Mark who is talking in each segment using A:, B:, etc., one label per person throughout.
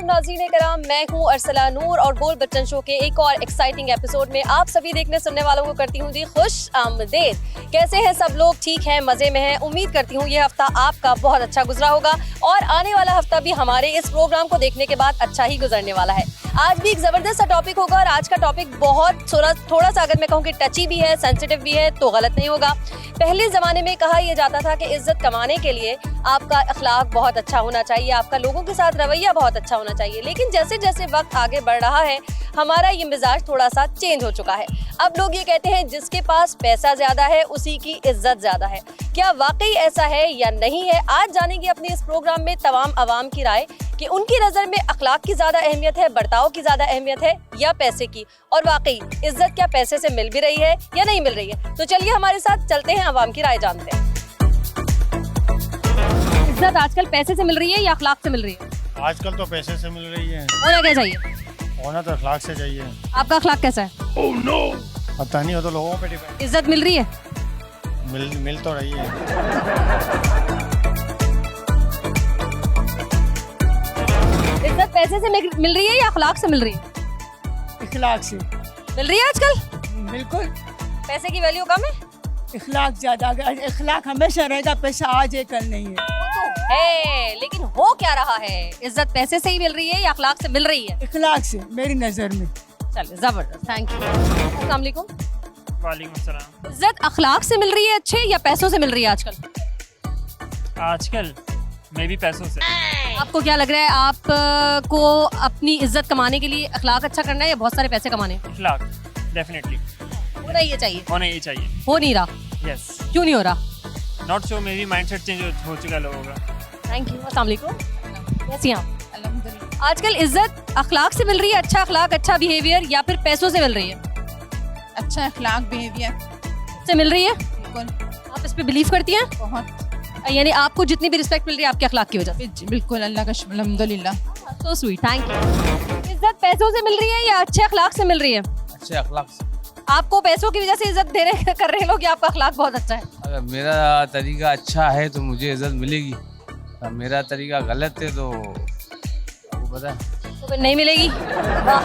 A: अस्सलामुअलैकुम नाज़रीन कराम, मैं हूँ अरसला नूर और बोल बच्चन शो के एक और एक्साइटिंग एपिसोड में आप सभी देखने सुनने वालों को करती हूँ जी खुश आमदेद। कैसे हैं सब लोग? ठीक है, मज़े में हैं। उम्मीद करती हूँ ये हफ्ता आपका बहुत अच्छा गुजरा होगा और आने वाला हफ्ता भी हमारे इस प्रोग्राम को देखने के बाद अच्छा ही गुजरने वाला है। आज भी एक ज़बरदस्त सा टॉपिक होगा और आज का टॉपिक बहुत थोड़ा सा अगर मैं कहूँ कि टची भी है, सेंसिटिव भी है तो गलत नहीं होगा। पहले ज़माने में कहा यह जाता था कि इज्जत कमाने के लिए आपका अखलाक बहुत अच्छा होना चाहिए, आपका लोगों के साथ रवैया बहुत अच्छा होना चाहिए। लेकिन जैसे जैसे वक्त आगे बढ़ रहा है हमारा ये मिजाज थोड़ा सा चेंज हो चुका है। अब लोग ये कहते हैं जिसके पास पैसा ज़्यादा है उसी की इज्जत ज़्यादा है। क्या वाकई ऐसा है या नहीं है? आज जानेंगे अपने इस प्रोग्राम में तमाम आवाम की राय कि उनकी नज़र में अखलाक की ज़्यादा अहमियत है, बर्ताव की ज़्यादा अहमियत है या पैसे की, और वाकई इज्जत क्या पैसे से मिल भी रही है या नहीं मिल रही है। तो चलिए हमारे साथ चलते हैं, आवाम की राय जानते हैं। इज्जत आजकल पैसे से मिल रही है या अखलाक से मिल रही है?
B: आजकल तो पैसे से मिल रही है।
A: होना क्या चाहिए?
B: होना तो अखलाक से चाहिए।
A: आपका अखलाक कैसा है?
B: oh, no! पता नहीं, हो तो लोगों पे डिपेंड।
A: इज्जत मिल रही है?
B: मिल तो रही है।
A: इज्जत पैसे से मिल रही है या अखलाक से मिल रही है?
C: इखलाक से
A: मिल रही है आजकल।
C: बिल्कुल।
A: पैसे की वैल्यू कम है,
C: इखलाक ज्यादा। इखलाक हमेशा रहेगा, पैसा आज है कल नहीं है।
A: है लेकिन हो क्या रहा है? इज्जत पैसे से ही मिल रही है या अखलाक से मिल रही है?
C: इखलाक से मेरी नजर में।
A: चलिए, जबरदस्त, थैंक यू। अस्सलाम वालेकुम।
D: वालेकुम सलाम।
A: इज्जत अखलाक से मिल रही है अच्छे या पैसों से मिल रही है आजकल?
D: आजकल मे भी पैसों से।
A: आपको क्या लग रहा है, आप को अपनी इज्जत कमाने के लिए अखलाक अच्छा करना है या बहुत सारे पैसे कमाने?
D: अखलाक डेफिनेटली
A: होना ये चाहिए।
D: होना ही चाहिए।
A: हो नहीं रहा?
D: यस।
A: क्यों नहीं हो रहा?
D: नॉट सो, मे भी माइंडसेट चेंज हो चुका लोगों का।
A: Thank you. अस्सलाम वालेकुम। कैसी हैं आप?
C: अल्हम्दुलिल्लाह।
A: आजकल इज्जत अखलाक से मिल रही है, अच्छा अखलाक, अच्छा बिहेवियर, या फिर पैसों से मिल रही है?
C: अच्छा अखलाक बिहेवियर
A: से मिल रही है।
C: बिल्कुल।
A: आप इस पे बिलीव करती हैं?
C: बहुत।
A: यानी आपको जितनी भी रिस्पेक्ट मिल रही है आपके अखलाक की वजह से?
C: बिल्कुल, अल्लाह का शुक्र, अल्हम्दुलिल्लाह।
A: So sweet, thank you. इज्जत पैसों से मिल रही है या अच्छे अखलाक से मिल रही है?
E: अच्छे अखलाक से।
A: आपको पैसों की वजह से इज्जत दे रहे कर रहे हैं लोग, या आपका अखलाक बहुत अच्छा है?
E: अगर मेरा तरीका अच्छा है तो मुझे इज्जत मिलेगी, और मेरा तरीका गलत है तो आपको पता है
A: तो फिर नहीं मिलेगी। वाह।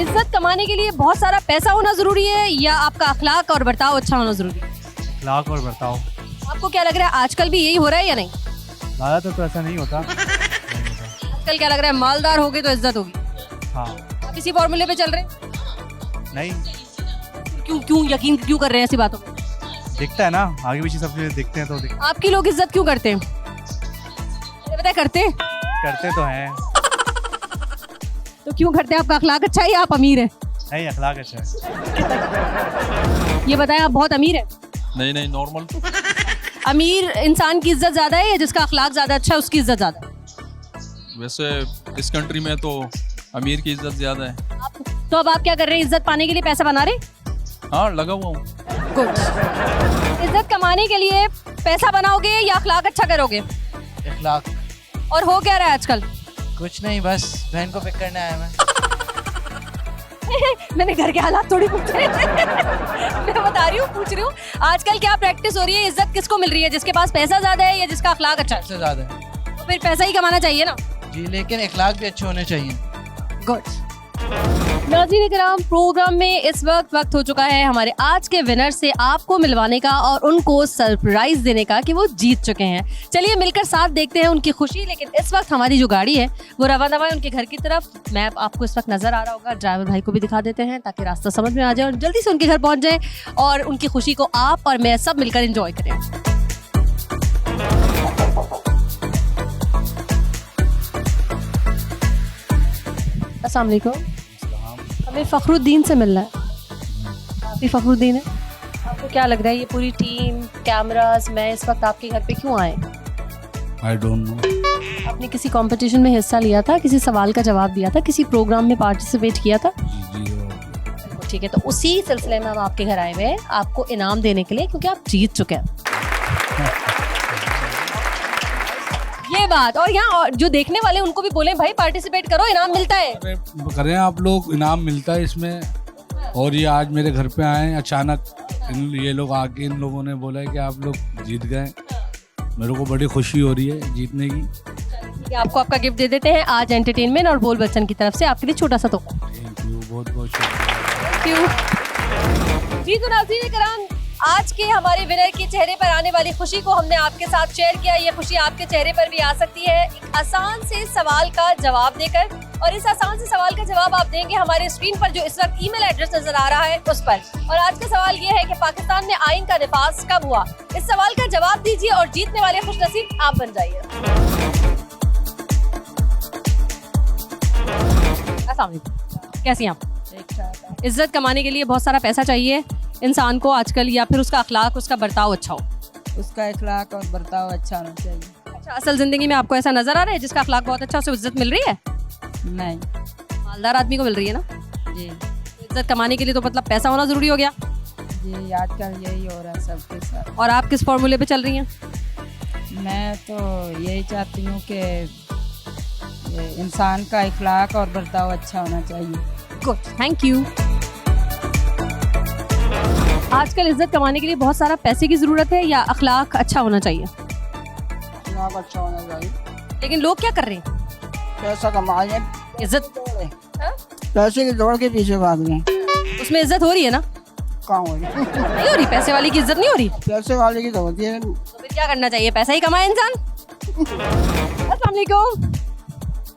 A: इज्जत कमाने के लिए बहुत सारा पैसा होना जरूरी है या आपका अखलाक और बर्ताव अच्छा होना जरूरी है?
B: अखलाक और बर्ताव।
A: आपको क्या लग रहा है आजकल भी यही हो रहा है या नहीं?
B: ज़्यादातर तो ऐसा नहीं होता।
A: आजकल क्या लग रहा है, मालदार होगे तो इज्जत होगी?
B: हाँ।
A: आप इसी फॉर्मूले पे चल रहे हैं?
B: नहीं,
A: क्यों यकीन क्यों कर रहे हैं ऐसी बातों पे?
B: दिखता है ना, आगे पीछे सब चीज़ें दिखते हैं तो
A: आपकी लोग इज्जत क्यों करते हैं? मुझे पता है करते हैं।
B: करते तो हैं।
A: तो क्यों करते हैं? आपका अखलाक अच्छा है या आप अमीर हैं?
B: नहीं, अखलाक अच्छा है।
A: ये बताएं, आप बहुत अमीर हैं?
E: नहीं नॉर्मल।
A: अमीर इंसान की इज्जत ज्यादा है या जिसका अखलाक ज्यादा अच्छा है उसकी इज्जत ज्यादा है?
F: वैसे इस कंट्री में तो अमीर की इज्जत ज्यादा है।
A: तो अब आप क्या कर रहे हैं, इज्जत पाने के लिए पैसा बना रहे?
F: हाँ, लगा हुआ हूँ।
A: गुड। इज्जत कमाने के लिए पैसा बनाओगे या अखलाक अच्छा करोगे?
G: इखलाक।
A: और हो क्या रहा है आजकल?
G: कुछ नहीं, बस बहन को पिक करने आया मैं।
A: मैंने घर के हालात थोड़ी पूछे। मैं बता रही हूँ, पूछ रही हूँ आजकल क्या प्रैक्टिस हो रही है, इज्जत किसको मिल रही है, जिसके पास पैसा ज्यादा है या जिसका अखलाक अच्छा है?
G: सबसे ज्यादा है।
A: तो फिर पैसा ही कमाना चाहिए ना
G: जी, लेकिन इखलाक भी अच्छे होने चाहिए।
A: गुड। नाज़रीन किराम, प्रोग्राम में इस वक्त हो चुका है हमारे आज के विनर से आपको मिलवाने का और उनको सरप्राइज देने का कि वो जीत चुके हैं। चलिए मिलकर साथ देखते हैं उनकी खुशी। लेकिन इस वक्त हमारी जो गाड़ी है वो रवाना है उनके घर की तरफ। मैप आपको इस वक्त नजर आ रहा होगा, ड्राइवर भाई को भी दिखा देते हैं ताकि रास्ता समझ में आ जाए और जल्दी से उनके घर पहुंच जाए और उनकी खुशी को आप और मैं सब मिलकर एंजॉय करें। अस्सलाम वालेकुम। हमें फखरुद्दीन से मिलना है। आप ही फखरुद्दीन है? आपको क्या लग रहा है ये पूरी टीम, कैमरास, मैं इस वक्त आपके घर पे क्यों आए?
F: I don't know.
A: आपने किसी कंपटीशन में हिस्सा लिया था, किसी सवाल का जवाब दिया था, किसी प्रोग्राम में पार्टिसिपेट किया था? ठीक है, तो उसी सिलसिले में हम आपके घर आए हुए हैं आपको इनाम देने के लिए, क्योंकि आप जीत चुके हैं। ये बात, और यहाँ जो देखने वाले उनको भी बोले भाई पार्टिसिपेट करो, इनाम मिलता है।
F: करें आप लोग, इनाम मिलता है इसमें। और ये आज मेरे घर पे आए अचानक, ये लोग आके इन लोगों ने बोला है कि आप लोग जीत गए,
H: मेरे को बड़ी खुशी हो रही है जीतने की।
A: ठीक है, आपको आपका गिफ्ट दे देते हैं आज एंटरटेनमेंट और बोल बच्चन की तरफ से आपके लिए छोटा सा तोहफा।
H: थैंक यू, बहुत बहुत शुक्रिया।
A: Thank you. जी तो नाज़रीन कराम, आज के हमारे विनर के चेहरे पर आने वाली खुशी को हमने आपके साथ शेयर किया। ये खुशी आपके चेहरे पर भी आ सकती है एक आसान से सवाल का जवाब देकर, और इस आसान से सवाल का जवाब आप देंगे हमारे स्क्रीन पर जो इस वक्त ईमेल एड्रेस नजर आ रहा है उस पर। और आज का सवाल ये है कि पाकिस्तान में आइन का निफाज कब हुआ। इस सवाल का जवाब दीजिए और जीतने वाले खुशनसीब आप बन जाइए। अस्सलाम वालेकुम, कैसी हैं आप? इज्जत कमाने के लिए बहुत सारा पैसा चाहिए इंसान को आजकल, या फिर उसका अखलाक, उसका बर्ताव अच्छा हो?
C: उसका अखलाक और बर्ताव अच्छा होना चाहिए।
A: अच्छा, असल जिंदगी में आपको ऐसा नजर आ रहा है जिसका अखलाक बहुत अच्छा, उसे इज्जत मिल रही है?
C: नहीं
A: मालदार आदमी को मिल रही है ना।
C: जी
A: इज्जत कमाने के लिए तो मतलब पैसा होना जरूरी हो गया।
C: जी, आजकल यही हो रहा है सबके साथ।
A: और आप किस फॉर्मूले पे चल रही हैं?
C: मैं तो यही चाहती हूँ कि इंसान का अखलाक और बर्ताव अच्छा होना चाहिए।
A: Good, thank you. आजकल इज्जत कमाने के लिए बहुत सारा पैसे की जरूरत है या अखलाक अच्छा होना चाहिए?
C: अखलाक अच्छा होना चाहिए।
A: लेकिन लोग क्या कर रहे हैं?
C: पैसा कमाएंगे,
A: इज्जत,
C: पैसे की दौड़ के पीछे भाग रहे हैं।
A: उसमें इज्जत हो रही है ना?
C: कहाँ हो रही?
A: नहीं हो रही, पैसे वाली की इज्जत नहीं हो रही।
C: पैसे वाले की तो होती है।
A: तो फिर क्या करना चाहिए? पैसा ही कमाए इंसान। अस्सलाम वालेकुम,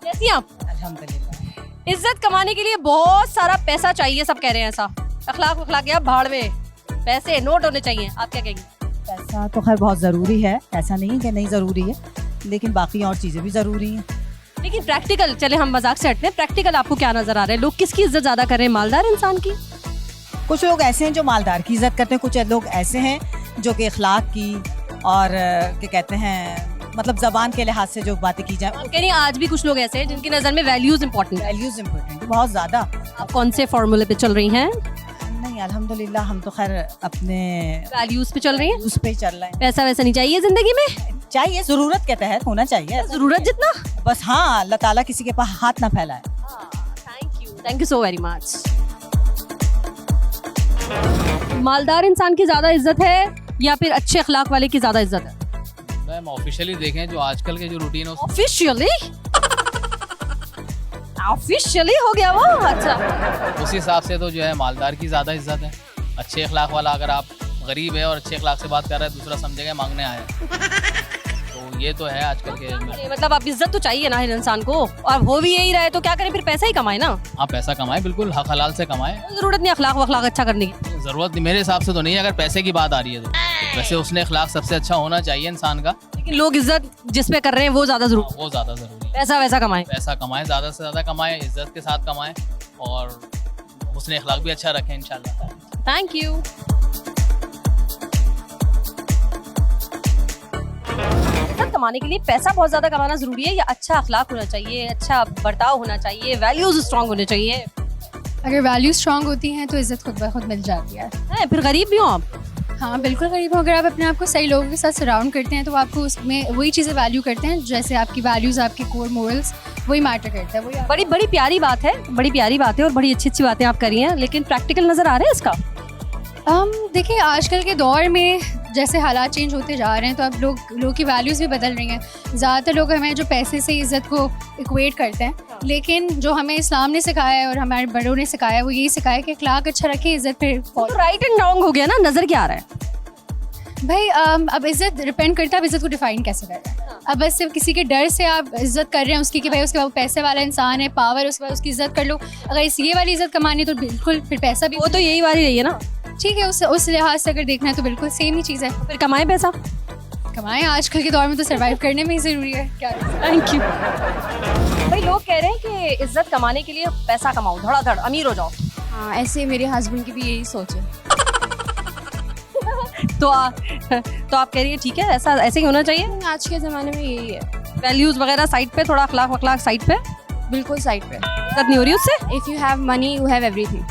A: कैसी हैं आप?
C: अल्हम्दुलिल्लाह।
A: इज्जत कमाने के लिए बहुत सारा पैसा चाहिए, सब कह रहे हैं ऐसा। अखलाक या भाड़ में, पैसे नोट होने चाहिए, आप क्या कहेंगे?
I: पैसा तो खैर बहुत ज़रूरी है, ऐसा नहीं कि नहीं ज़रूरी है, लेकिन बाकी और चीज़ें भी ज़रूरी हैं।
A: लेकिन प्रैक्टिकल, चले हम मजाक से हटते हैं, प्रैक्टिकल आपको क्या नजर आ रहा है? लोग किसकी इज्जत ज्यादा कर रहे हैं, मालदार इंसान की?
I: कुछ लोग ऐसे हैं जो मालदार की इज्जत करते हैं, कुछ लोग ऐसे हैं जो कि अखलाक की और क्या कहते हैं, मतलब ज़बान के लिहाज से जो बातें की जाए।
A: आप कह रही हैं आज भी कुछ लोग ऐसे हैं जिनकी नज़र में वैल्यूज इंपॉर्टेंट है।
I: वैल्यूज़ इम्पोर्टेंट बहुत ज़्यादा।
A: आप कौन से फॉर्मूले पे चल रही हैं?
I: नहीं, अल्हम्दुलिल्लाह हम तो खैर अपने
A: वैल्यूज पे चल रही हैं।
I: उस पे चल रहे हैं।
A: पैसा वैसा नहीं चाहिए जिंदगी में?
I: चाहिए, ज़रूरत के तहत होना चाहिए,
A: जरूरत जितना।
I: बस हाँ, अल्लाह ताला किसी के पास हाथ ना फैलाए।
A: Thank you so very much. मालदार इंसान की ज्यादा इज्जत है या फिर अच्छे अखलाक वाले की ज्यादा इज्जत है?
E: मैम ऑफिशियली देखें जो आजकल के जो रूटीन है
A: ऑफिशियली ऑफिशियली हो गया वो। अच्छा,
E: उस हिसाब से तो जो है मालदार की ज़्यादा इज्जत है। अच्छे अखलाक वाला, अगर आप गरीब है और अच्छे अखलाक से बात कर रहा है, दूसरा समझेगा मांगने आया है। तो ये तो है आजकल के।
A: अरे मतलब अब इज्जत तो चाहिए ना हर इंसान को, और हो भी यही रहे तो क्या करें, फिर पैसा ही कमाए ना।
E: हाँ, पैसा कमाए, बिल्कुल हक हलाल से कमाए।
A: जरूरत नहीं अखलाक वखलाक अच्छा करने की।
E: ज़रूरत मेरे हिसाब से तो नहीं है, अगर पैसे की बात आ रही है तो। वैसे उसने अखलाक सबसे अच्छा होना चाहिए इंसान का,
A: लेकिन लोग इज्जत जिस पे कर रहे हैं वो ज्यादा जरूरी।
E: वो ज़्यादा ज़रूरी है।
A: पैसा वैसा कमाए,
E: पैसा कमाए, ज़्यादा से ज़्यादा कमाए, इज्जत के साथ कमाए और उसने अखलाक भी अच्छा रखे इंशाल्लाह।
A: Thank you. इज्जत कमाने के लिए पैसा बहुत ज्यादा कमाना जरूरी है या अच्छा अखलाक होना चाहिए, अच्छा बर्ताव होना चाहिए, वैल्यूज स्ट्रांग होने चाहिए?
J: अगर वैल्यू स्ट्रांग होती हैं तो इज़्ज़त खुद ब खुद मिल जाती है।
A: फिर गरीब भी हो आप?
J: हाँ बिल्कुल गरीब हो, अगर आप अपने आप को सही लोगों के साथ सराउंड करते हैं तो आपको उसमें वही चीज़ें वैल्यू करते हैं, जैसे आपकी वैल्यूज़, आपके कोर मोरल्स, वही मैटर करता है। वही
A: बड़ी बड़ी प्यारी बात है, बड़ी प्यारी बात है और बड़ी अच्छी अच्छी बातें आप करी हैं, लेकिन प्रैक्टिकल नजर आ रहा है इसका?
J: देखिए आजकल के दौर में जैसे हालात चेंज होते जा रहे हैं तो अब लोग की वैल्यूज़ भी बदल रही हैं। ज़्यादातर लोग हमें जो पैसे से इज़्ज़त को इक्वेट करते हैं, लेकिन जो हमें इस्लाम ने सिखाया है और हमारे बड़ों ने सिखाया है वो यही सिखाया कि अखलाक अच्छा रखें, इज़्ज़त फिर
A: राइट एंड रॉन्ग हो गया ना, नज़र क्या आ रहा है
J: भाई? अब इज़्ज़त डिपेंड करता है आप इज़्ज़त को डिफाइन कैसे कर रहे हैं। अब बस सिर्फ किसी के डर से आप इज़्ज़त कर रहे हैं उसकी कि भाई उसके बाद पैसे वाला इंसान है, पावर, उसके बाद उसकी इज़्ज़त कर लो। अगर ये वाली इज़्ज़त कमानी है तो बिल्कुल फिर पैसा भी,
A: वो तो यही वाली रही है ना।
J: ठीक है, उस लिहाज से अगर देखना है तो बिल्कुल सेम ही चीज़ है।
A: फिर कमाएं पैसा,
J: कमाएं, आजकल के दौर में तो सर्वाइव करने में ही ज़रूरी है। क्या?
A: Thank you. भाई लोग कह रहे हैं कि इज्जत कमाने के लिए पैसा कमाओ, धड़ाधड़ अमीर हो जाओ।
J: हाँ, ऐसे मेरे हस्बैंड की भी यही सोच है।
A: तो आप कह रही है ठीक है, ऐसा ऐसे ही होना चाहिए?
J: आज के ज़माने में यही है।
A: वैल्यूज वगैरह साइड पे, थोड़ा अखलाक वखलाक साइड पे।
J: बिल्कुल साइड पे।
A: इज्जत नहीं हो रही उससे?
J: If you have money you have everything.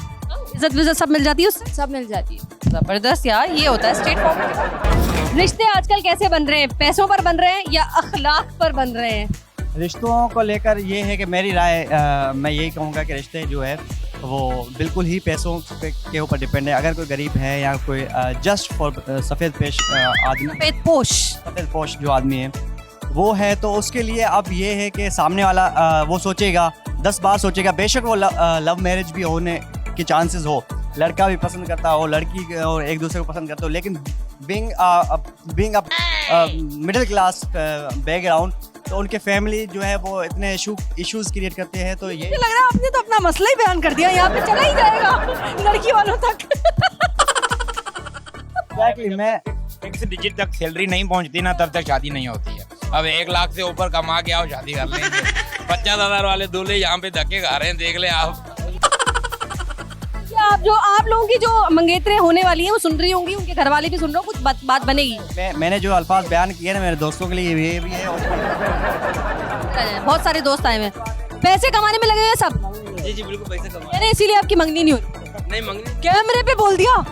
A: इज्जत विज्जत सब मिल जाती है उससे?
J: सब मिल जाती है।
A: जबरदस्त यार, ये होता है स्ट्रेट फॉरवर्ड। रिश्ते आजकल कैसे बन रहे हैं, पैसों पर बन रहे हैं या अखलाक पर बन रहे हैं?
K: रिश्तों को लेकर ये है कि मेरी राय मैं यही कहूँगा कि रिश्ते जो है वो बिल्कुल ही पैसों के ऊपर डिपेंड है। अगर कोई गरीब है या कोई जस्ट फॉर सफ़ेद आदमी, सफ़ेद पोश जो आदमी है वो है, तो उसके लिए अब ये है कि सामने वाला वो सोचेगा, 10 बार सोचेगा। बेशक वो लव मैरिज भी होने के चांसेस हो, लड़का भी पसंद करता हो, लड़की और एक दूसरे को पसंद करते हो, लेकिन बीइंग मिडिल क्लास बैकग्राउंड, तो उनके फैमिली जो है वो इतने इश्यूज क्रिएट करते हैं। तो ये
A: लग रहा है आपने तो अपना मसला ही बयान कर दिया, यहाँ पे चला ही जाएगा लड़की वालों तक।
K: Exactly, मैं
L: फिक्स डिजिट तक सैलरी नहीं पहुंचती ना, तब तक शादी नहीं होती है। अब 1 लाख से ऊपर कमा के आओ, शादी कर लेंगे। 50,000 वाले दूल्हे यहाँ पे धक्के खा रहे हैं, देख ले आप।
A: आप लोगों की जो मंगेतरें होने वाली हैं वो सुन रही होंगी, उनके घर वाले भी सुन रहे हो, कुछ बात बनेगी।
K: मैंने जो अल्फाज बयान किए ना मेरे दोस्तों के लिए ये भी है और
A: बहुत सारे दोस्त आए हैं, पैसे कमाने में लगे हैं सब।
L: जी बिल्कुल, पैसे कमा
A: मैंने इसीलिए आपकी मंगनी नहीं हुई।
L: नहीं मंगनी,
A: कैमरे पे बोल दिया।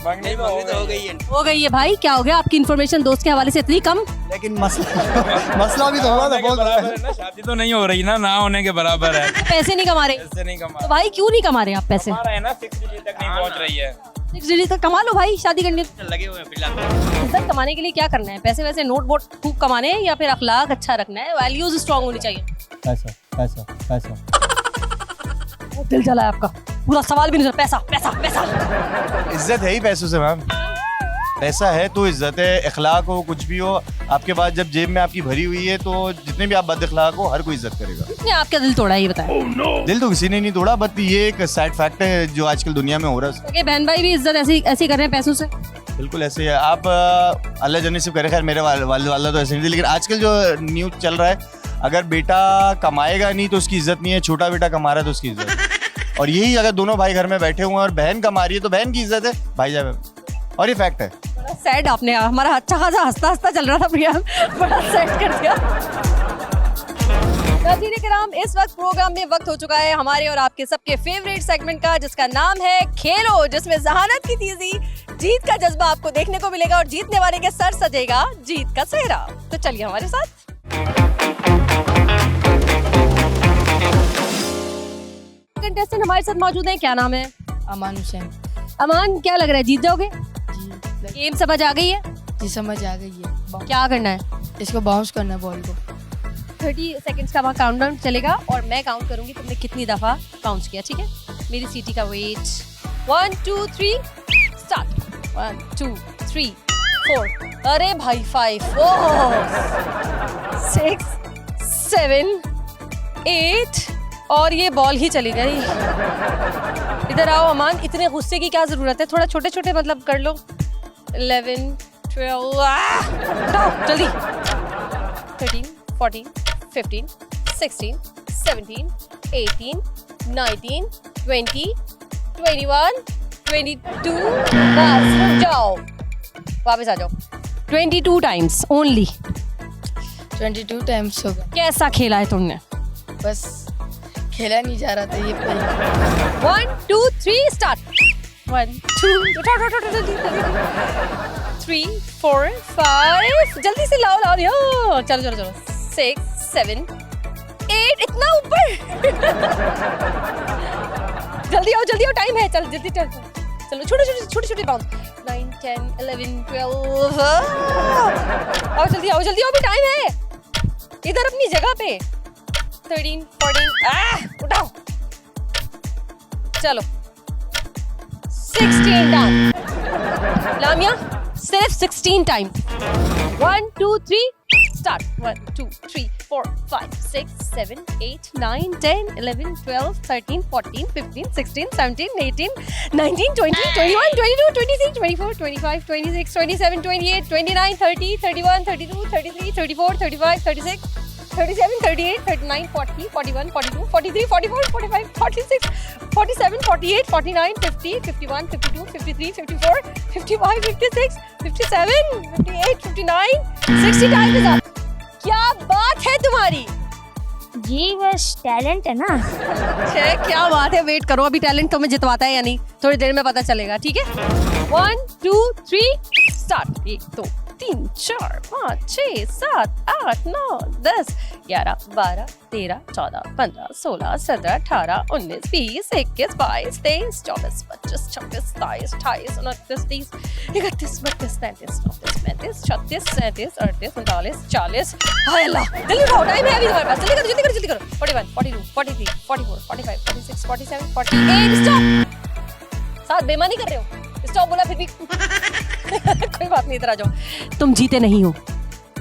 L: मंगनी तो हो गई है।
A: हो गई है भाई, क्या हो गया? आपकी इन्फॉर्मेशन दोस्त के हवाले से इतनी कम।
K: लेकिन मसला भी तो होगा ना, बहुत
L: बराबर है ना, शादी तो नहीं हो रही ना होने के बराबर है।
A: पैसे नहीं कमा रहे,
L: पैसे नहीं कमा
A: तो भाई क्यों नहीं कमा रहे आप पैसे?
L: कमा रहे हैं ना, 6 डिजिट तक नहीं पहुंच रही है।
A: 6 डिजिट तक कमा लो भाई, शादी करने
L: लगे हुए हैं फिलहाल।
A: इज्जत कमाने के लिए क्या करना है? पैसे वैसे नोट बोट खूब कमाने हैं या फिर अखलाक अच्छा रखना है, वैल्यूज स्ट्रांग होनी चाहिए?
K: पैसा पैसा पैसा।
A: दिल जला है आपका, पूरा सवाल भी नहीं सुना। पैसा पैसा पैसा।
M: इज्जत है ही पैसों से मैम, पैसा है तो इज्जत है। इखलाक हो कुछ भी हो, आपके पास जब जेब में आपकी भरी हुई है तो जितने भी आप बद इखलाक हो हर कोई इज्जत करेगा।
A: किसने आपका दिल तोड़ा ये बताएं?
M: दिल तो किसी ने नहीं तोड़ा, बट ये एक सैड फैक्ट है जो आजकल दुनिया में हो रहा है।
A: तो बहन भाई भी इज्जत ऐसी कर रहे हैं पैसों से?
M: बिल्कुल ऐसे ही है। आप अल्लाह जाने से करे, खैर मेरे वाला तो ऐसे नहीं थे, लेकिन आजकल जो न्यूज़ चल रहा है, अगर बेटा कमाएगा नहीं तो उसकी इज्जत नहीं है, छोटा बेटा कमा रहा है तो उसकी इज्जत है। और यही अगर दोनों भाई घर में बैठे हुए हैं और बहन कमा रही है तो बहन की इज्जत है भाईजान, और ये फैक्ट है।
A: सैड आपने हमारा अच्छा खासा हंसता चल रहा था प्रिया, बड़ा सैड कर दिया। नाज़रीन किराम, इस वक्त प्रोग्राम में वक्त हो चुका है हमारे और आपके सबके फेवरेट सेगमेंट का, जिसका नाम है खेलो, जिसमें जहानत की तेजी, जीत का जज्बा आपको देखने को मिलेगा और जीतने वाले के सर सजेगा जीत का सेहरा। तो चलिए हमारे साथ। कंटेस्टेंट हमारे साथ मौजूद हैं, क्या नाम है?
J: अमान हुसैन।
A: अमान, क्या लग रहा है जीत जाओगे? गेम समझ आ गई है?
J: जी समझ आ गई है।
A: क्या करना है?
J: इसको बाउंस करना है बॉल को।
A: 30 सेकंड्स का वहाँ काउंटडाउन चलेगा और मैं काउंट करूंगी तुमने कितनी दफा बाउंस किया, ठीक है? मेरी सीटी का वेट 1 2 3 स्टार्ट। 1 2 3 4, अरे भाई 5 6 7 8 और ये बॉल ही चली गई। इधर आओ अमान, इतने गुस्से की क्या जरूरत है, थोड़ा छोटे छोटे मतलब कर लो। 11 12 जल्दी। 13 14 15 16 17 18 19 20 21 22 बस रुक जाओ, वापस आ जाओ। 22 टाइम्स ओनली।
J: 22 टाइम्स होगा।
A: कैसा खेला है तुमने?
J: बस खेला नहीं जा रहा था ये।
A: 1 2 3 स्टार्ट। 1 2 3 4 5 जल्दी से लाओ चलो चलो चलो 6 7 8 इतना ऊपर। जल्दी आओ टाइम है, चल जल्दी चल चलो छोटे बाउंस। 9 10 11 12 आओ जल्दी आओ अभी टाइम है, इधर अपनी जगह पे। 13 14 उठाओ चलो 16 डन। लामिया सिर्फ 16 time. 1 2 3 start. 1 2 3 4 5 6 7 8 9 10 11 12 13 14 15 16 17 18 19 20 21 22 23 24 25 26 27 28 29 30 31 32 33 34 35 36 37 38 39 40 41 42 43 44 45 46 47 48 49 50 51 52 53 54 55 56 57 58 59 60 time is up. क्या बात है तुम्हारी?
N: जी बस टैलेंट है ना।
A: क्या बात है, वेट करो अभी टैलेंट तुम्हें जितवाता है या नहीं, थोड़ी देर में पता चलेगा, ठीक है? 1 2 3 स्टार्ट 1 2 3 4 5 6 7 8 9 10 11 12 13 14 15 16 17 18 19 20 21 22 23 24 25 26 27 28 29 30 31 32 33 34 35 36 37 38 39 40 हाय अल्लाह जल्दी उठाओ टाइम है अभी तुम्हारे पास जल्दी करो 41 42 43 44 45 46 47 48 स्टॉप साथ बेईमानी कर रहे हो स्टॉप बोला फिर भी कोई बात नहीं इधर आ जाओ तुम जीते नहीं हो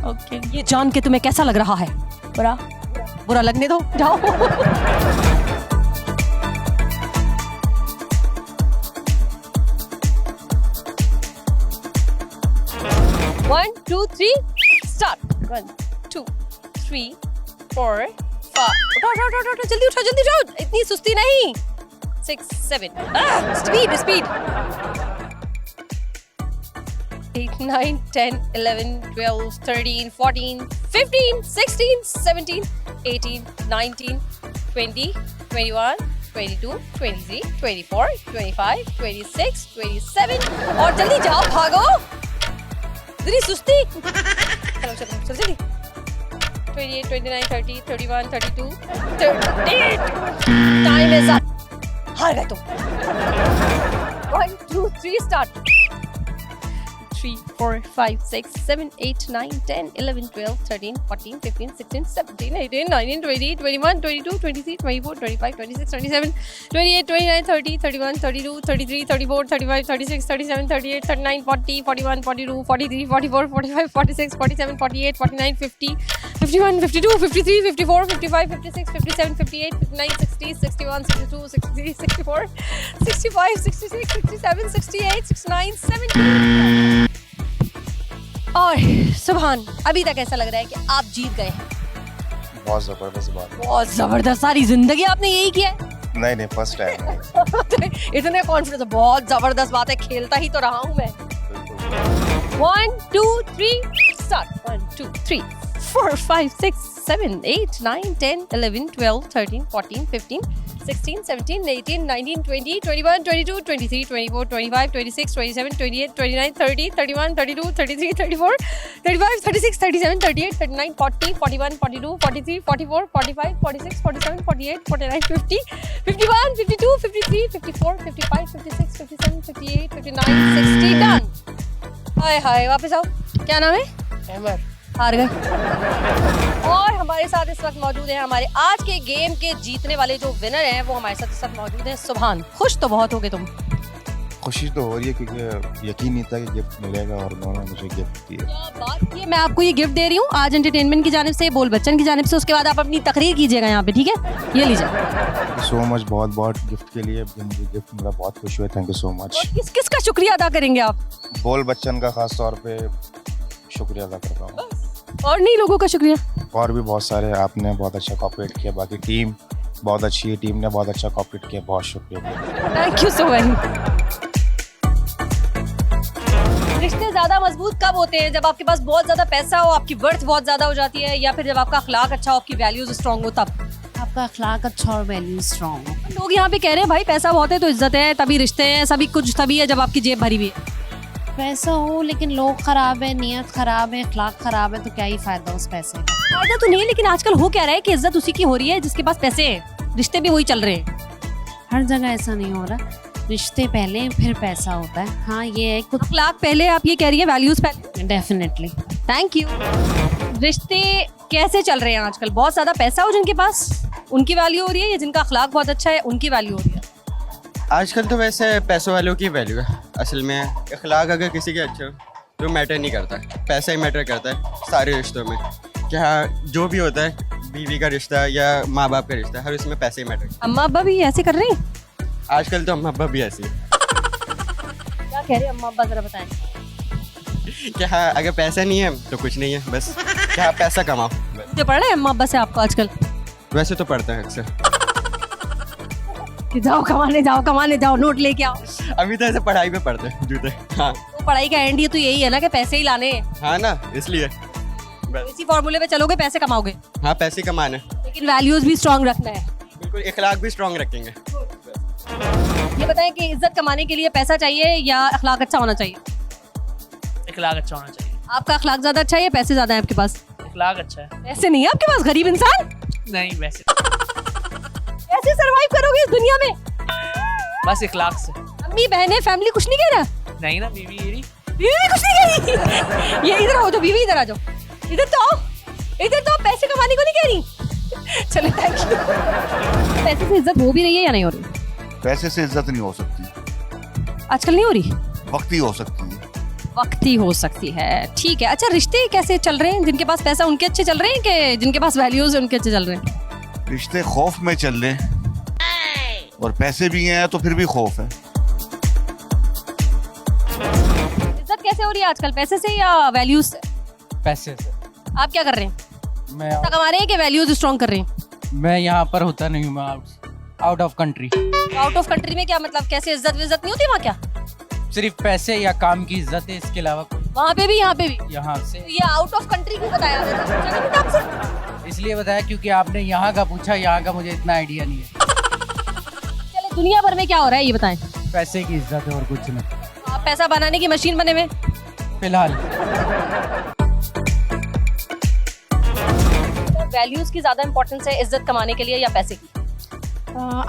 A: ओके ये जान के तुम्हें कैसा लग रहा है बुरा बुरा लगने दो जाओ 1 2 3 स्टार्ट 1 2 3 4 5 उठो जल्दी उठो इतनी सुस्ती नहीं 6 7 स्पीड 8 9 10 11 12 13 14 15 16 17 18 19 20 21 22 23 24 25 26 27 और जल्दी जाओ भागो इतनी सुस्ती चलो जल्दी 28 29 30 31 32 38 टाइम इज अप हार गए तुम 1 2 3 स्टार्ट 3 4 5 6 7 8 9 10 11 12 13 14 15 16 17 18 19 20 21 22 23 24 25 26 27 28 29 30 31 32 33 34 35 36 37 38 39 40 41 42 43 44 45 46 47 48 49 50 51 52 53 54 55 56 57 58 59 60 61 62 63 64 65 66 67 68 69 70 और सुभान अभी तक ऐसा लग रहा है कि आप जीत गए हैं
M: बहुत जबरदस्त बात
A: बहुत जबरदस्त सारी जिंदगी आपने यही किया है
M: नहीं फर्स्ट टाइम
A: इतने कॉन्फिडेंस बहुत जबरदस्त बात है खेलता ही तो रहा हूँ मैं 1 2 3 स्टार्ट 1 2 3 4 5 6 7 8 9 10 11 12 13 14 15 16 17 18 19 20 21 22 23 24 25 26 27 28 29 30 31 32 33 34 35 36 37 38 39 40 41 42 43 44 45 46 47 48 49 50 51 52 53 54 55 56 57 58 59 60 डन हाय हाय वापस आओ क्या नाम है अमर हार गए और हमारे साथ इस वक्त मौजूद है हमारे आज के गेम के जीतने वाले जो विनर हैं वो हमारे साथ इस वक्त मौजूद हैं सुभान खुश तो बहुत होगे तुम
M: खुशी तो हो रही है क्योंकि यकीन नहीं था कि गिफ्ट मिलेगा और उन्होंने मुझे गिफ्ट दिया
A: क्या बात है मैं आपको ये गिफ्ट दे रही हूँ आज एंटरटेनमेंट की जानिब से बोल बच्चन की जानिब से उसके बाद आप अपनी तकरीर कीजिएगा यहाँ पे ठीक है ये लीजिए
M: सो मच बहुत गिफ्ट के लिए मुझे गिफ्ट मिला बहुत खुश हुए थैंक यू सो मच
A: किसका शुक्रिया अदा करेंगे आप
M: बोल बच्चन का खास तौर पे शुक्रिया अदा करता हूँ
A: और नहीं लोगों का शुक्रिया
M: और भी बहुत सारे आपने बहुत अच्छा कॉपरेट किया बाकी टीम बहुत अच्छी है टीम ने बहुत अच्छा कॉपरेट किया बहुत शुक्रिया
A: थैंक यू सो मच रिश्ते ज्यादा मजबूत कब होते हैं जब आपके पास बहुत ज्यादा पैसा हो आपकी वर्थ बहुत ज्यादा हो जाती है या फिर जब आपका अखलाक अच्छा हो आपकी वैल्यूज स्ट्रांग हो तब
O: आपका अखलाक अच्छा और वैल्यू स्ट्रांग हो
A: लोग यहाँ पे कह रहे हैं भाई पैसा बहुत है तो इज्जत है तभी रिश्ते हैं सभी कुछ तभी है जब आपकी जेब भरी हुई है
O: पैसा हो लेकिन लोग खराब है नियत खराब है अखलाक खराब है तो क्या ही फायदा उस पैसे का
A: फायदा तो नहीं है लेकिन आजकल हो क्या रहा है कि इज्जत उसी की हो रही है जिसके पास पैसे हैं रिश्ते भी वही चल रहे हैं
O: हर जगह ऐसा नहीं हो रहा रिश्ते पहले फिर पैसा होता है हाँ ये है कुछ
A: अखलाक पहले आप ये कह रही है वैल्यूज पहले
O: डेफिनेटली
A: थैंक यू रिश्ते कैसे चल रहे हैं आजकल बहुत ज्यादा पैसा हो जिनके पास उनकी वैल्यू हो रही है या जिनका अखलाक बहुत अच्छा है उनकी वैल्यू हो रही है
P: आजकल तो वैसे पैसों वालों की वैल्यू है असल में अखलाक अगर किसी के अच्छे हो तो मैटर नहीं करता पैसा ही मैटर करता है सारे रिश्तों में क्या जो भी होता है बीवी का रिश्ता या माँ बाप का रिश्ता हर उसमें पैसे ही मैटर
A: अम्मा अब्बा भी ऐसे कर रहे हैं
P: आजकल तो अम्मा अब्बा भी ऐसी है
A: क्या कह रहे हैं अम्मा अब्बा जरा बताएं
P: क्या हाँ अगर पैसा नहीं है तो कुछ नहीं है बस क्या पैसा कमाओ
A: जो पढ़ रहे हैं अम्मा अब्बा से आपको आजकल
P: वैसे तो पढ़ता है अक्सर
A: कि जाओ कमाने जाओ नोट लेके आओ
P: अभी तो ऐसे पढ़ाई पे पढ़ते हैं जूते हाँ
A: तो पढ़ाई का एंड ये तो यही है ना कि पैसे ही लाने हैं
P: हाँ ना इसलिए
A: इसी फॉर्मूले पे चलोगे पैसे कमाओगे
P: हाँ पैसे कमाने
A: लेकिन वैल्यूज भी स्ट्रांग रखना है
P: बिल्कुल इखलाक भी स्ट्रांग रखेंगे
A: ये बताएं कि इज्जत कमाने के लिए पैसा चाहिए या अखलाक अच्छा होना चाहिए
D: इखलाक अच्छा होना चाहिए।
A: आपका अखलाक ज्यादा अच्छा है या पैसे ज्यादा है आपके पास?
D: इखलाक अच्छा है।
A: पैसे नहीं है आपके पास, गरीब इंसान?
D: नहीं वैसे
A: कैसे सरवाइव करोगे इस दुनिया में?
D: बस इखलाक से।
A: अम्मी बहनें फैमिली कुछ नहीं कह रहा?
D: नहीं ना बीवी ये रही।
A: बीवी कुछ नहीं कह रही? ये इधर आओ तो बीवी इधर आ जाओ, इधर तो आओ, इधर तो आओ, पैसे कमाने को नहीं कह रही। चलो थैंक यू। पैसे से इज्जत हो भी रही है या नहीं हो रही?
Q: पैसे से इज्जत नहीं हो सकती,
A: आजकल नहीं हो रही,
Q: वक्ती हो सकती है।
A: वक्ती हो सकती है, ठीक है। अच्छा रिश्ते कैसे चल रहे हैं? जिनके पास पैसा उनके अच्छे चल रहे हैं कि जिनके पास वैल्यूज है उनके अच्छे चल रहे हैं?
Q: रिश्ते खौफ में चल रहे हैं और पैसे भी हैं तो फिर भी खौफ है।
A: इज्जत कैसे हो रही है आजकल, पैसे से या वैल्यूज से?
G: पैसे से।
A: आप क्या कर रहे हैं?
G: मैं
A: पैसा कमा रहे हैं कि वैल्यूज स्ट्रॉन्ग कर रहे हैं?
G: मैं यहाँ पर होता नहीं हूँ, मैं out of country.
A: Out of country में क्या मतलब, कैसे इज्जत विज्जत नहीं होती वहाँ क्या?
G: सिर्फ पैसे या काम की इज्जत है, इसके अलावा
A: वहाँ पे भी यहाँ पे भी?
G: यहाँ से
A: तो ये आउट ऑफ कंट्री क्यों बताया आपसे?
G: इसलिए बताया क्योंकि आपने यहाँ का पूछा, यहाँ का मुझे इतना आइडिया नहीं है।
A: चले दुनिया भर में क्या हो रहा है ये बताएं।
G: पैसे की इज्जत है और कुछ नहीं।
A: आप पैसा बनाने की मशीन बने हुए
G: फिलहाल।
A: वैल्यूज की ज्यादा इंपॉर्टेंस है इज्जत कमाने के लिए या पैसे की?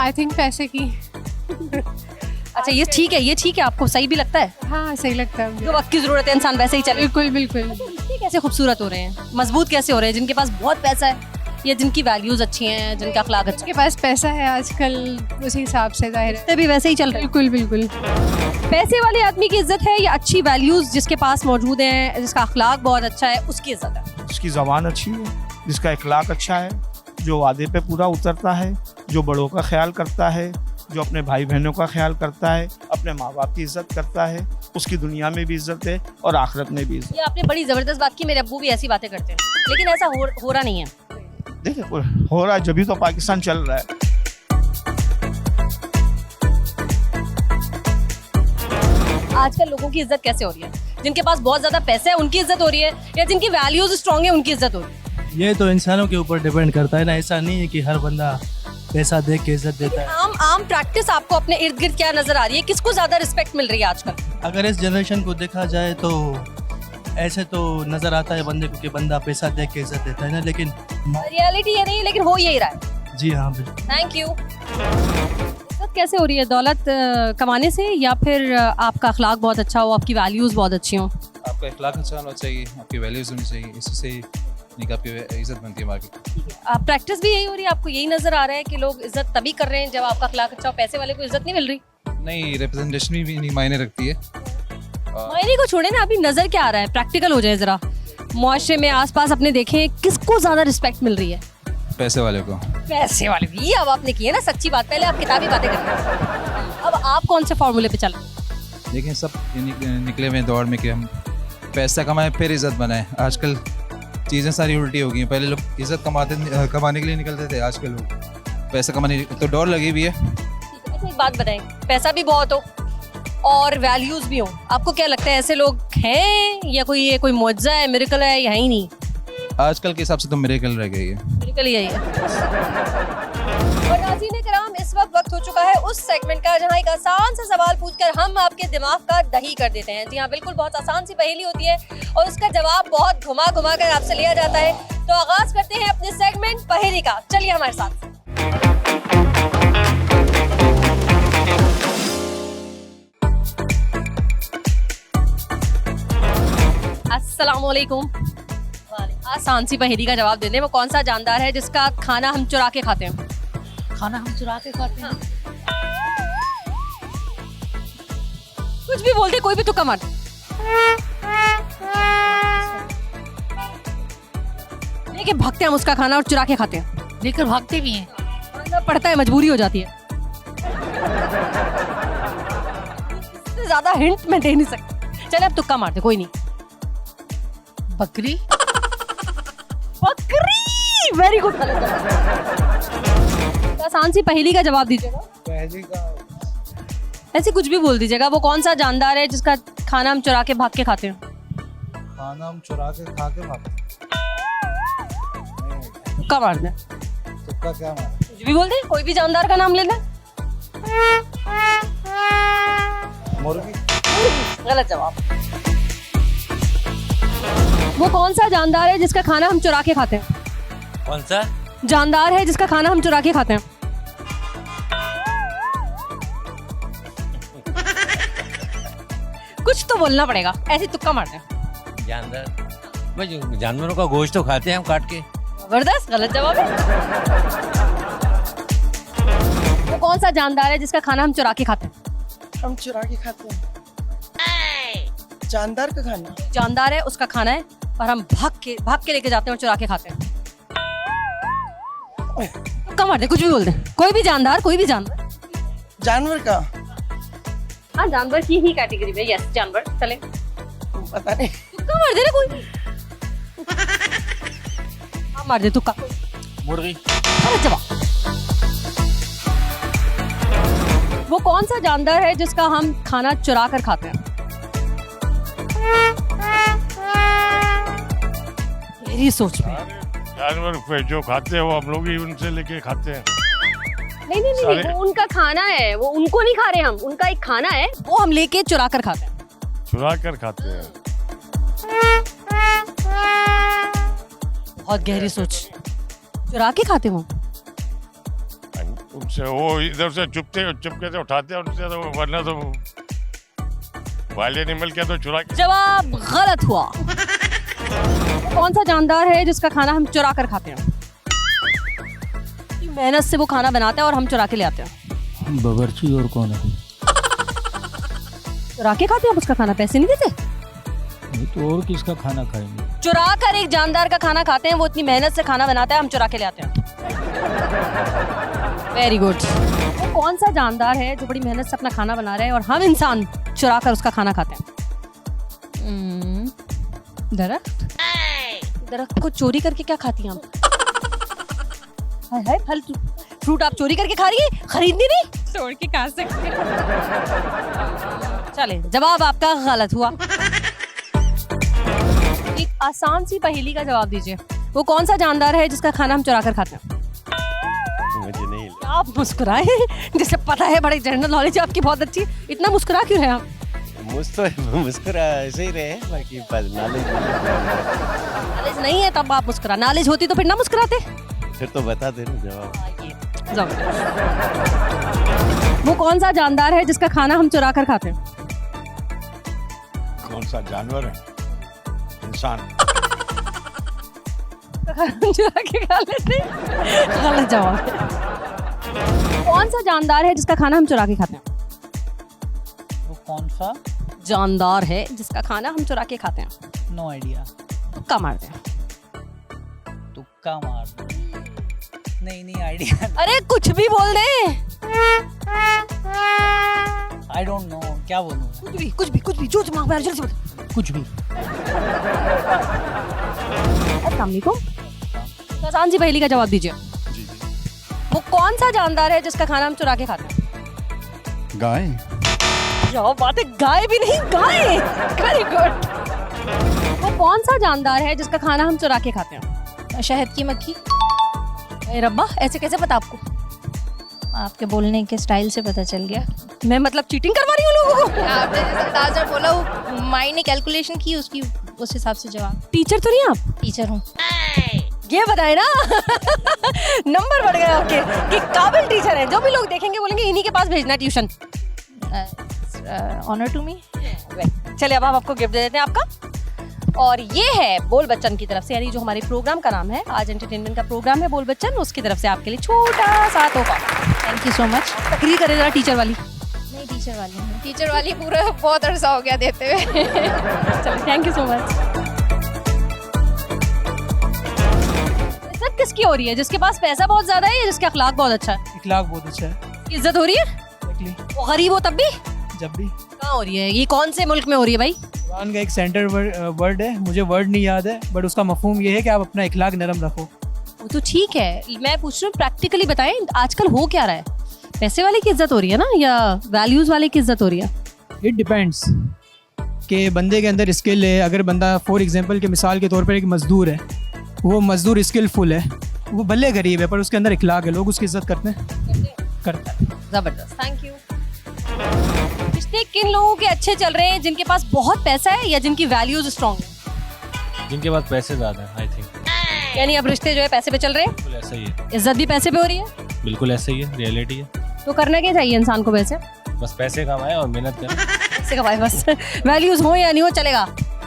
J: आई थिंक पैसे की।
A: अच्छा ये ठीक है, ये ठीक है, आपको सही भी लगता है?
J: हाँ सही लगता है मुझे।
A: जो वक्त की जरूरत है इंसान वैसे ही चले।
J: बिल्कुल बिल्कुल।
A: रिश्ते कैसे खूबसूरत हो रहे हैं, मजबूत कैसे हो रहे हैं? जिनके पास बहुत पैसा है या जिनकी वैल्यूज अच्छी हैं, जिनका अखलाक अच्छा है?
J: जिनके पास पैसा है आजकल उसी हिसाब से जाहिर है
A: रिश्ते भी वैसे ही चल रहे हैं।
J: बिल्कुल बिल्कुल।
A: पैसे वाले आदमी की इज्जत है या अच्छी वैल्यूज जिसके पास मौजूद हैं, जिसका अखलाक बहुत अच्छा है, उसकी इज्जत है?
R: जिसकी ज़बान अच्छी है, जिसका अखलाक अच्छा है, जो वादे पे पूरा उतरता है, जो बड़ों का ख्याल करता है, जो अपने भाई बहनों का ख्याल करता है, अपने माँ बाप की इज्जत करता है, उसकी दुनिया में भी इज्जत है और आखिरत में भी इज्जत।
A: ये आपने बड़ी जबरदस्त बात की, मेरे अब्बू भी ऐसी बातें करते हैं, लेकिन ऐसा हो रहा नहीं है।
R: देखिए हो रहा है, जब भी तो पाकिस्तान चल रहा है।
A: आजकल लोगों की इज्जत कैसे हो रही है? जिनके पास बहुत ज्यादा पैसा है उनकी इज्जत हो रही है या जिनकी वैल्यूज स्ट्रॉन्ग है उनकी इज्जत हो रही है?
B: ये तो इंसानों के ऊपर डिपेंड करता है ना, ऐसा नहीं है कि हर बंदा पैसा देख के इज्जत देता है।
A: आम प्रैक्टिस आपको अपने इर्द गिर्द क्या नजर आ रही है, किसको ज्यादा रिस्पेक्ट मिल रही है आजकल?
B: अगर इस जनरेशन को देखा जाए तो ऐसे तो नजर आता है बंदे को कि बंदा पैसा देख के इज्जत देता है ना, लेकिन
A: रियलिटी ये नहीं है, लेकिन हो यही रहा है।
B: जी हाँ बिल्कुल।
A: Thank you. इज्जत कैसे हो रही है? दौलत कमाने से या फिर आपका अखलाक बहुत अच्छा हो, आपकी वैल्यूज बहुत अच्छी हो?
F: आपका इखलाक अच्छा होना चाहिए, आपकी वैल्यूज होनी चाहिए, इसी से नहीं आपकी इज्जत बनती है मार्केट।
A: प्रैक्टिस भी यही हो रही है, आपको यही नजर आ रहा है कि लोग इज्जत तभी कर रहे हैं जब आपका अखलाक अच्छा हो, पैसे वाले को इज्जत नहीं मिल रही?
F: नहीं, रिप्रेजेंटेशन भी नहीं मायने रखती है।
A: मायने को छोड़े ना, अभी नजर क्या आ रहा है, प्रैक्टिकल हो जाए जरा। मुआशरे में आसपास अपने देखें, किसको ज्यादा रिस्पेक्ट मिल रही है?
F: पैसे वाले को।
A: पैसे वाले भी। अब आपने की है ना सच्ची बात, पहले आप किताबी बातें करते हैं, अब आप कौन से फॉर्मूले पे चल रहे हैं?
F: देखिए सब निकले हुए दौड़ में कि हम पैसा कमाएं फिर इज्जत बनाएं। आजकल चीज़ें सारी उल्टी हो गई हैं। पहले लोग इज्जत कमाने के लिए निकलते थे, आजकल लोग पैसा कमाने तो दौड़ लगी हुई है।
A: अच्छा एक बात बताएं, पैसा भी बहुत हो और वैल्यूज भी हो, आपको क्या लगता है ऐसे लोग हैं या कोई ये कोई मुआवजा है, मिरेकल है या ही नहीं?
F: आजकल के हिसाब से तो मिरेकल रह गई है।
A: मिरेकल यही है। और नाज़रीन कराम, इस वक्त हो चुका है उस सेगमेंट का जहां एक आसान सा सवाल पूछकर हम आपके दिमाग का दही कर देते हैं। जी हाँ बिल्कुल, बहुत आसान सी पहेली होती है और उसका जवाब बहुत घुमा घुमा कर आपसे लिया जाता है। तो आगाज करते हैं अपने सेगमेंट पहेली का, चलिए हमारे साथ। अस्सलामुअलैकुम। आसान सी पहेली का जवाब देने, वो कौन सा जानदार है जिसका खाना हम चुरा के खाते हैं?
I: खाना हम चुरा के खाते हैं?
A: कुछ भी बोलते, कोई भी तुक्का मार। लेके भागते हैं हम उसका खाना और चुरा के खाते हैं।
I: लेकर भागते भी हैं?
A: खाना पड़ता है, मजबूरी हो जाती है। इससे ज्यादा हिंट मैं दे नहीं सकती। चले अब तुक्का मारते, कोई नहीं।
I: बकरी?
A: बकरी, वेरी गुड। आसान सी पहेली का जवाब दीजिएगा।
B: पहेली का
A: ऐसे कुछ भी बोल दीजिएगा। वो कौन सा जानदार है जिसका खाना हम चुरा के भाग के खाते हैं?
B: खाना हम चुरा के खा के भागते हैं।
A: तुक्का मारना है।
B: तुक्का क्या मार?
A: कुछ भी बोल दे, कोई भी जानदार का नाम लेना।
B: मुर्गी?
A: गलत जवाब। वो कौन सा जानदार है जिसका खाना हम चुरा के खाते हैं?
L: कौन सा
A: जानदार है जिसका खाना हम चुरा के खाते हैं? कुछ तो बोलना पड़ेगा, ऐसे तुक्का मारते हैं।
L: जानवर भाई, जानवरों का गोश्त तो खाते हैं हम काट के।
A: जबरदस्त, गलत जवाब है। वो कौन सा जानदार है जिसका खाना हम चुरा के खाते हैं?
S: हम चुरा के खाते हैं जानदार का खाना।
A: जानदार है, उसका खाना है और हम भाग के लेके जाते हैं और चुरा के खाते हैं। तुक्का मारते, कुछ भी बोल दे, कोई भी जानदार, कोई भी जानवर।
S: जानवर का?
A: हाँ, जानवर की ही कैटेगरी में। यस, जानवर। चले,
S: पता नहीं,
A: तुक्का मार दे ना कोई। हाँ, मार दे तुक्का।
L: मुर्गी।
A: अरे जवाब। वो कौन सा जानदार है जिसका हम खाना चुरा कर खाते हैं? मेरी सोच में
T: जानवर पे जो खाते हैं वो हम लोग ही उनसे लेके खाते हैं।
A: नहीं, वो उनका खाना है, वो उनको नहीं खा रहे हम, उनका एक खाना है, वो हम लेके चुरा कर खाते हैं।
T: चुरा कर खाते हैं।
A: बहुत गहरी सोच। चुरा के खाते हो?
T: उनसे वो इधर से चुपके से उठाते हैं उनसे, तो वरना तो वाले एनिमल क्या तो चुरा के।
A: जवाब गलत हुआ। कौन सा जानदार है जिसका खाना हम चुरा कर खाते हैं? मेहनत से वो खाना बनाता है और हम चुरा के ले आते हैं।
H: बावर्ची और कौन है?
A: चुरा के खाते हैं उसका खाना, पैसे नहीं देते?
H: नहीं तो और किसका खाना खाएंगे?
A: चुरा कर एक जानदार का खाना खाते हैं, वो इतनी मेहनत से खाना बनाता है, हम चुरा के ले आते हैं। Very good. वो कौन सा जानदार है जो बड़ी मेहनत से अपना खाना बना रहा है और हम इंसान चुरा कर उसका खाना खाते हैं? दरख्त। दरख्त को चोरी करके क्या खाती हैं हम? हाय फल फ्रूट आप चोरी करके खा रही है, खरीदनी नहीं, तोड़ के खा सकते। चले, जवाब आपका गलत हुआ। एक आसान सी पहेली का जवाब दीजिए। वो कौन सा जानदार है जिसका खाना हम चुरा कर खाते हैं?
L: मुझे नहीं।
A: आप मुस्कुराए, जैसे पता है, बड़ी जनरल नॉलेज आपकी बहुत अच्छी। इतना मुस्कुरा क्यों रहे आप?
L: मुस्कुरा ऐसे ही रहे, बाकी नॉलेज
A: नहीं है तब आप मुस्कुरा, नॉलेज होती तो फिर ना मुस्कुराते।
L: फिर तो बता दे ना जवाब।
A: वो कौन सा जानदार है जिसका खाना हम चुरा कर खाते हैं?
T: कौन सा जानवर है? इंसान।
A: चुरा के खा लेते। गलत जवाब। कौन सा जानदार है जिसका खाना हम चुरा के खाते हैं?
G: वो कौन सा
A: जानदार है जिसका खाना हम चुरा के खाते हैं?
G: No idea.
A: तुक्का मारते हैं।
G: तुक्का मार। नहीं आइडिया।
A: अरे कुछ भी बोल दे।
G: आई डोंट नो, क्या बोलूं?
A: कुछ भी जो दिमाग में आ रहा है जल्दी बता।
G: कुछ भी।
A: अस्सलाम वालेकुम। आसान सी पहेली का जवाब दीजिए। वो कौन सा जानदार है जिसका खाना हम चुरा के खाते हैं?
M: गाय।
A: जो बात है, गाय भी नहीं, गाय। Very good. वो कौन सा जानदार है जिसका खाना हम चुरा के खाते हैं?
N: शहद की मक्खी।
A: रब्बा, ऐसे कैसे पता आपको?
N: आपके बोलने के स्टाइल से पता चल गया।
A: मैं मतलब चीटिंग करवा रही हूँ लोगों को?
N: आपने जैसे अंदाजा बोला, वो माइंड ने कैलकुलेशन की, उसकी उस हिसाब से जवाब।
A: टीचर तो नहीं आप?
N: टीचर हूँ।
A: ये बताए ना। नंबर बढ़ गया आपके कि काबिल टीचर है। जो भी लोग देखेंगे बोलेंगे इन्हीं के पास भेजना ट्यूशन।
N: Honour to me.
A: चलिए, अब आपको गिफ्ट दे देते हैं आपका। और ये है बोल बच्चन की तरफ से, यानी जो हमारे प्रोग्राम का नाम है, आज एंटरटेनमेंट का प्रोग्राम है बोल बच्चन, उसकी तरफ से आपके लिए छोटा सा तोहफा।
N: Thank you so much.
A: तकरीर करे जरा टीचर वाली।
N: नहीं, टीचर वाली पूरा बहुत अरसा हो गया देते हुए।
A: चलिए, थैंक यू सो मच। इज्जत किसकी हो रही है? जिसके पास पैसा बहुत ज्यादा है या जिसका अखलाक बहुत अच्छा है?
B: अखलाक बहुत अच्छा है।
A: इज्जत हो रही है? वो गरीब हो तब भी?
B: जब भी।
A: कहाँ हो रही है? ये कौन से मुल्क में हो रही है भाई?
B: कुरान का एक सेंटर वर्ड है, मुझे वर्ड नहीं याद है, बट उसका मफहूम ये है कि आप अपना इखलाक नरम रखो।
A: वो तो ठीक है, मैं पूछ रही हूँ प्रैक्टिकली बताएं, आजकल हो क्या रहा है? पैसे वाले की इज्जत हो रही है ना, या वैल्यूज वाले की इज्जत हो रही है?
B: इट डिपेंड्स कि बंदे के अंदर स्किल है। अगर बंदा फॉर एग्जांपल के मिसाल के तौर पर एक मजदूर है, वो मजदूर स्किलफुल है, वो भले गरीब है पर उसके अंदर इखलाक है, लोग उसकी इज्जत करते हैं।
A: जबरदस्त, थैंक यू। रिश्ते किन लोगों के अच्छे चल रहे हैं? जिनके पास बहुत पैसा है या जिनकी वैल्यूज स्ट्रॉन्ग है?
H: जिनके पास पैसे ज़्यादा हैं आई थिंक।
A: यानी अब रिश्ते जो है पैसे पे चल रहे हैं,
H: बिल्कुल ऐसा ही है।
A: इज्जत भी पैसे पे हो रही है,
H: बिल्कुल ऐसा ही है, रियलिटी है।
A: तो करना क्या चाहिए इंसान को वैसे?
H: बस पैसे कमाए और मेहनत करें।
A: पैसे कमाए बस, वैल्यूज हो या नहीं हो चलेगा।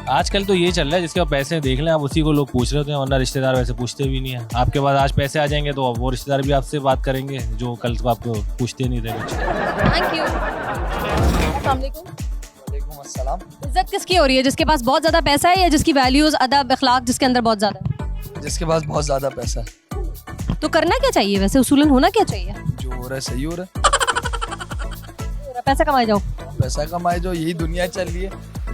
H: आजकल तो ये चल रहा है जिसके पास पैसे देख लें आप, उसी को लोग पूछ रहे होते हैं, वरना रिश्तेदार वैसे पूछते भी नहीं है। आपके पास आज पैसे आ जाएंगे तो वो रिश्तेदार भी आपसे बात करेंगे जो कल को आपको पूछते नहीं थे कुछ।
A: Thank you. अस्सलाम वालेकुम।
U: अस्सलाम।
A: इज्जत किसकी हो रही है, जिसके पास बहुत ज्यादा पैसा है या जिसकी वैल्यूज अदब अखलाक जिसके अंदर बहुत ज्यादा है?
U: जिसके पास बहुत ज्यादा पैसा है।
A: तो करना क्या चाहिए वैसे, उसूलन होना क्या चाहिए?
U: जो हो रहा है सही हो रहा है।
A: पैसा कमाए जाओ,
U: पैसा कमाए जाओ, यही दुनिया चल रही है,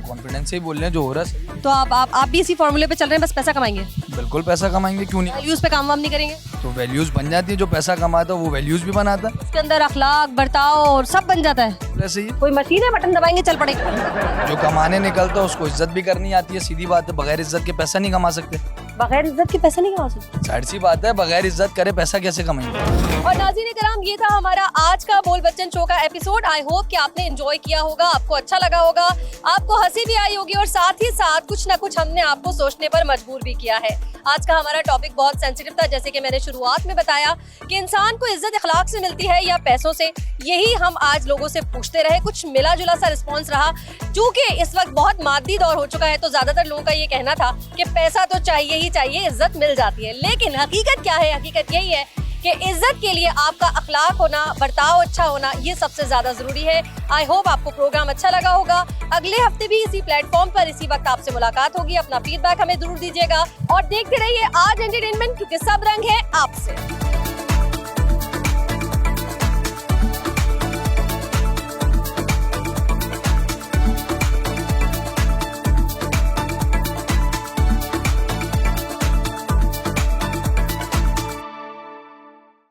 U: कॉन्फिडेंस से ही बोल रहे हैं जो हो रहा है।
A: तो आप भी इसी फॉर्मूले पे चल रहे हैं, बस पैसा कमाएंगे?
U: बिल्कुल पैसा कमाएंगे, क्यों नहीं।
A: वैल्यूज पे काम वाम नहीं करेंगे
U: तो वैल्यूज बन जाती है, जो पैसा कमाता है वो वैल्यूज भी बनाता है।
A: उसके अंदर अखलाक बर्ताव और सब बन जाता है।
U: ऐसे ही
A: कोई मशीन है बटन दबाएंगे चल पड़ेगा।
U: जो कमाने निकलता है उसको इज्जत भी करनी आती है, सीधी बात है। बगैर इज्जत के पैसा नहीं कमा सकते।
A: बगैर इज्जत के पैसा नहीं कमा सकते,
U: साइड सी बात है। बगैर इज्जत करे पैसा कैसे कमाएंगे।
A: और नाज़रीन कराम, ये था हमारा आज का बोल बच्चन शो का एपिसोड। आई होप कि आपने एंजॉय किया होगा, आपको अच्छा लगा होगा, आपको हंसी भी आई होगी और साथ ही साथ कुछ ना कुछ हमने आपको सोचने पर मजबूर भी किया है। आज का हमारा टॉपिक बहुत सेंसिटिव था, जैसे कि मैंने शुरुआत में बताया कि इंसान को इज्जत अखलाक से मिलती है या पैसों से। यही हम आज लोगों से पूछते रहे, कुछ मिला जुला सा रिस्पॉन्स रहा। चूंकि इस वक्त बहुत मादी दौर हो चुका है तो ज्यादातर लोगों का ये कहना था कि पैसा तो चाहिए ही चाहिए, इज्जत मिल जाती है। लेकिन हकीकत क्या है? हकीकत यही है कि इज्जत के लिए आपका अखलाक होना, बर्ताव अच्छा होना, ये सबसे ज्यादा जरूरी है। आई होप आपको प्रोग्राम अच्छा लगा होगा। अगले हफ्ते भी इसी प्लेटफॉर्म पर इसी वक्त आपसे मुलाकात होगी। अपना फीडबैक हमें जरूर दीजिएगा और देखते रहिए आज एंटरटेनमेंट, क्योंकि सब रंग है आपसे।